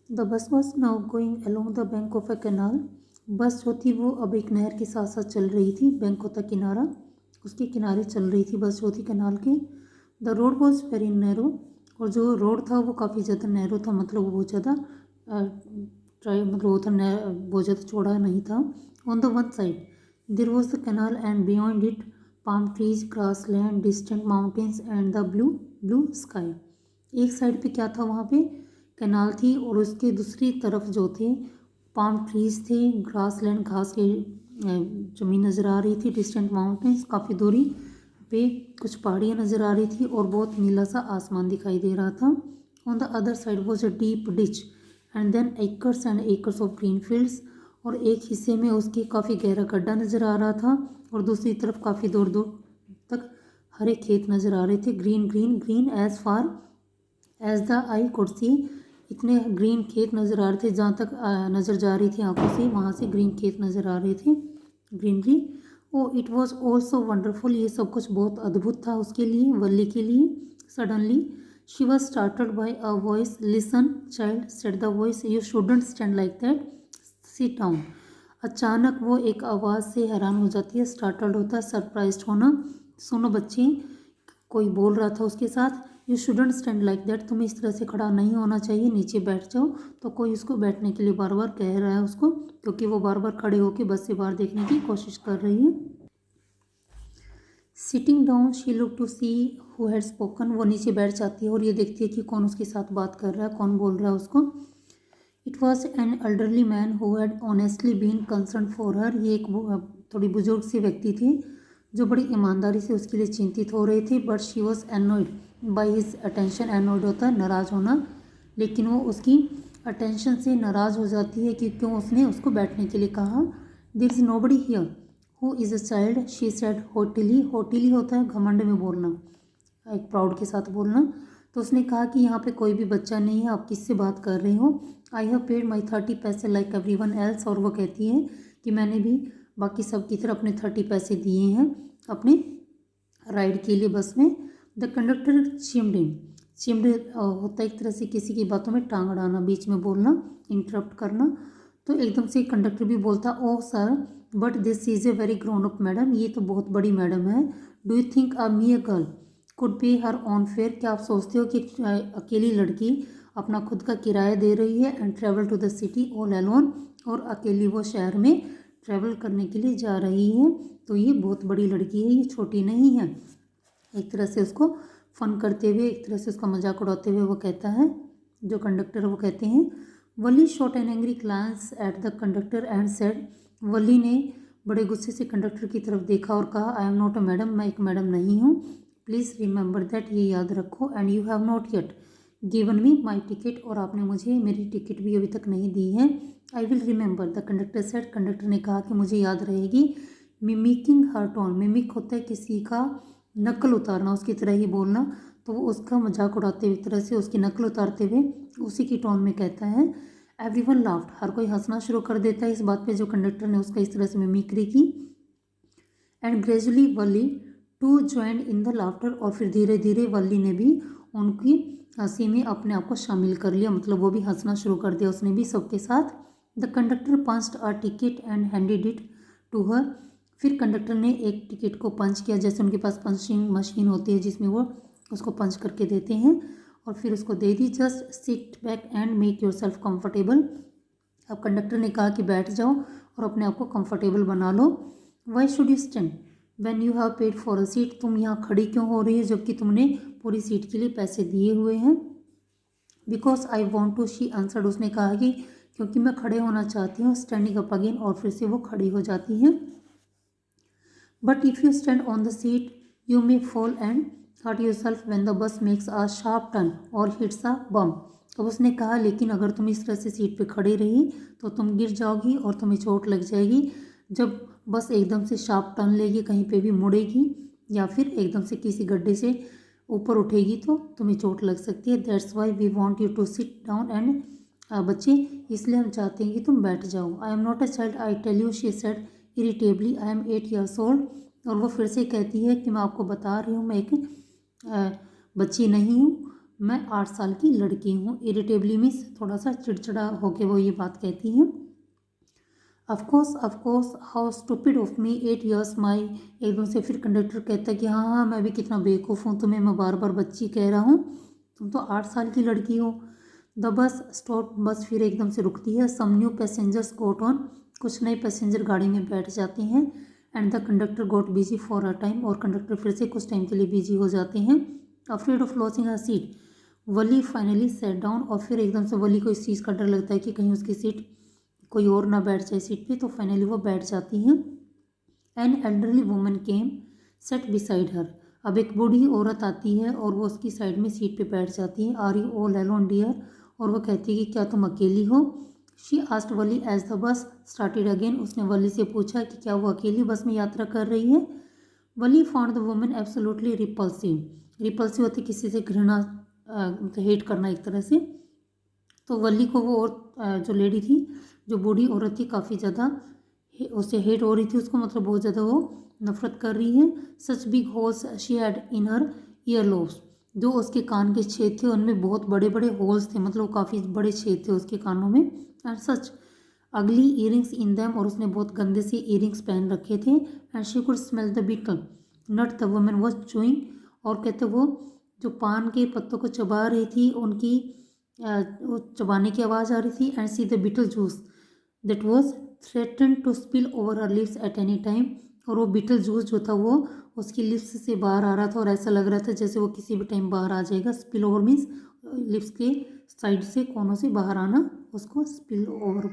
The bus was now going along the bank of a canal. बस जो थी वो अब एक नहर के साथ साथ चल रही थी। बैंक होता किनारा, उसके किनारे चल रही थी बस जो थी कैनाल के। The road was very narrow, और जो रोड था वो काफ़ी ज़्यादा नैरो था, मतलब वो बहुत ज़्यादा मतलब वो था बहुत ज़्यादा चौड़ा नहीं था। On the one side there was the canal and beyond it palm trees, grass land, distant mountains and the blue blue sky. एक साइड पे क्या था, वहाँ पे कैनाल थी, और उसके दूसरी तरफ जो थे पाम ट्रीज थे, ग्रास लैंड, घास की ज़मीन नज़र आ रही थी, डिस्टेंट माउंटेन्स, काफ़ी दूरी पे कुछ पहाड़ियाँ नज़र आ रही थी, और बहुत नीला सा आसमान दिखाई दे रहा था। On the other side was a deep ditch and then acres and acres of green fields, और एक हिस्से में उसके काफ़ी गहरा गड्ढा नज़र आ रहा था, और दूसरी तरफ काफ़ी दूर दूर तक हरे खेत नज़र आ रहे थे। Green green green as far as the eye could see, इतने ग्रीन खेत नज़र आ रहे थे जहाँ तक नज़र जा रही थी आंखों से, वहाँ से ग्रीन खेत नज़र आ रहे थे, greenery. Oh it was also wonderful, ये सब कुछ बहुत अद्भुत था उसके लिए, वल्ली के लिए। Suddenly she was started by a voice, listen child said the voice, you shouldn't stand like that, sit down. अचानक वो एक आवाज़ से हैरान हो जाती है, स्टार्टल्ड होता है सरप्राइज्ड होना। सुनो बच्चे, कोई बोल रहा था उसके साथ, you shouldn't stand like that, तुम्हें इस तरह से खड़ा नहीं होना चाहिए, नीचे बैठ जाओ। तो कोई उसको बैठने के लिए बार बार कह रहा है उसको, क्योंकि वो बार बार खड़े होकर बस से बाहर देखने की कोशिश कर रही है। Sitting down she look to see who had spoken, वो नीचे बैठ जाती है और ये देखती है कि कौन उसके साथ बात कर रहा है, कौन बोल रहा है उसको। It was an elderly man who had honestly been concern for her, ये एक थोड़ी बुजुर्ग से व्यक्ति थे जो बड़ी ईमानदारी से उसके लिए चिंतित हो रहे थे। But she was annoyed by his attention, annoyed होता है नाराज़ होना, लेकिन वो उसकी अटेंशन से नाराज़ हो जाती है कि क्यों उसने उसको बैठने के लिए कहा। There is nobody here who is a child, she said hotly, hotly होता है घमंड में बोलना, एक प्राउड के साथ बोलना। तो उसने कहा कि यहाँ पे कोई भी बच्चा नहीं है, आप किससे बात कर रहे हो। आई हैव पेड माई 30 पैसे लाइक एवरीवन एल्स, और वो कहती है कि मैंने भी बाकी सब की तरह अपने 30 पैसे दिए हैं अपने राइड के लिए बस में। द कंडक्टर चिम्ड इन, चिम्ड होता है एक तरह से किसी की बातों में टांग अड़ाना, बीच में बोलना, इंटरप्ट करना। तो एकदम से कंडक्टर भी बोलता, oh sir but this is a very grown up madam, ये तो बहुत बड़ी मैडम है। Do you think a mere girl could पे हर ऑन फेयर, क्या आप सोचते हो कि अकेली लड़की अपना खुद का किराया दे रही है, and travel to the city all alone, और अकेली वो शहर में ट्रेवल करने के लिए जा रही है। तो ये बहुत बड़ी लड़की है, ये छोटी नहीं है। एक तरह से उसको फन करते हुए, एक तरह से उसका मजाक उड़ाते हुए वो कहता है, जो कंडक्टर वो कहते हैं। Valli shot an angry glance at the conductor and said, Valli ने बड़े गुस्से से कंडक्टर की तरफ देखा और कहा, आई एम नॉट अ मैडम, मैं एक मैडम नहीं हूँ। प्लीज़ रिमेंबर दैट, ये याद रखो। And you have not yet given me my ticket, और आपने मुझे मेरी टिकट भी अभी तक नहीं दी है। I will remember, the conductor said, conductor ने कहा कि मुझे याद रहेगी। मिमिकिंग हर टोन, मिमिक होता है किसी का नकल उतारना, उसकी तरह ही बोलना। तो वो उसका मजाक उड़ाते हुए, एक तरह से उसकी नकल उतारते हुए उसी की टोन में कहता है। एवरीवन लाफ्ड, हर कोई हंसना शुरू कर देता है इस बात पे जो कंडक्टर ने उसका इस तरह से मिमिक्री की। And gradually Valli to join in the laughter, और फिर धीरे धीरे वली ने भी उनकी हंसी में अपने आप को शामिल कर लिया, मतलब वो भी हंसना शुरू कर दिया उसने भी सबके साथ। The conductor punched a ticket and handed it to her, फिर कंडक्टर ने एक टिकट को पंच किया, जैसे उनके पास पंचिंग मशीन होती है जिसमें वो उसको पंच करके देते हैं, और फिर उसको दे दी। Just sit back and make yourself comfortable, अब कंडक्टर ने कहा कि बैठ जाओ और अपने आप को कंफर्टेबल बना लो। Why should you stand when you have paid for a seat, तुम यहाँ खड़ी क्यों हो रही है जबकि तुमने पूरी सीट के लिए पैसे दिए हुए हैं। Because I want to, she answered, उसने कहा कि क्योंकि मैं खड़े होना चाहती हूँ। स्टैंडिंग अप अगेन, और फिर से वो खड़ी हो जाती हैं। But if you stand on the seat you may fall and hurt yourself when the bus makes a sharp turn or hits a bump. तो उसने कहा लेकिन अगर तुम इस तरह से सीट पे खड़ी रही तो तुम गिर जाओगी और तुम्हें चोट लग जाएगी, जब बस एकदम से शार्प टर्न लेगी, कहीं पे भी मुड़ेगी या फिर एकदम से किसी गड्ढे से ऊपर उठेगी तो तुम्हें चोट लग सकती है। That's why we want you to sit down and, बच्चे इसलिए हम चाहते हैं कि तुम बैठ जाओ। I am not a child I tell you, she said irritably, I am 8 years old, और वो फिर से कहती है कि मैं आपको बता रही हूँ मैं एक बच्ची नहीं हूँ, मैं 8 साल की लड़की हूँ। इरिटेबली मीन्स थोड़ा सा चिड़चिड़ा होके वो ये बात कहती है। Of course how stupid of me 8 years माई। एकदम से फिर कंडक्टर कहता है कि हाँ हाँ मैं भी कितना बेवकूफ़ हूँ, तुम्हें मैं बार बार बच्ची कह रहा हूँ, तुम तो 8 साल की लड़की हो। The bus stop. बस फिर एकदम से रुकती है। Some new passengers got on. कुछ नए पैसेंजर गाड़ी में बैठ जाते हैं। And the conductor got busy for a time. और कंडक्टर फिर से कुछ टाइम के लिए बिजी हो जाते हैं। Afraid of losing her seat, Wali finally set down. और फिर एकदम से वली को इस चीज़ का डर लगता है कि कहीं उसकी सीट कोई और ना बैठ जाए सीट पे, तो फाइनली वो बैठ जाती हैं। An elderly woman came set beside her. अब एक बूढ़ी औरत आती है और वो उसकी साइड में सीट पे बैठ जाती है। Are you all alone dear. और वो कहती है कि क्या तुम अकेली हो। She asked Valli as the bus started again. उसने वली से पूछा कि क्या वो अकेली बस में यात्रा कर रही है। Valli found the woman absolutely repulsive. Repulsive होती किसी से घृणा, हेट करना एक तरह से। तो वली को वो और जो लेडी थी, जो बूढ़ी औरत थी, काफ़ी ज़्यादा उससे हेट हो रही थी उसको, मतलब बहुत ज़्यादा वो नफरत कर रही है। Such big holes she had in her year lobes. जो उसके कान के छेद थे उनमें बहुत बड़े बड़े होल्स थे, मतलब काफ़ी बड़े छेद थे उसके कानों में। एंड सच अगली ईयरिंग्स इन दैम। और उसने बहुत गंदे से ईयरिंग्स पहन रखे थे। And she could smell the beetle not the woman was chewing. और कहते वो जो पान के पत्तों को चबा रही थी उनकी वो चबाने की आवाज़ आ रही थी। And see the betel juice that was threaten to spill over her lips at any time. और वो बीटल जूस जो था वो उसकी लिप्स से बाहर आ रहा था और ऐसा लग रहा था जैसे वो किसी भी टाइम बाहर आ जाएगा। स्पिल ओवर मीन्स लिप्स के साइड से कोनों से बाहर आना, उसको स्पिल ओवर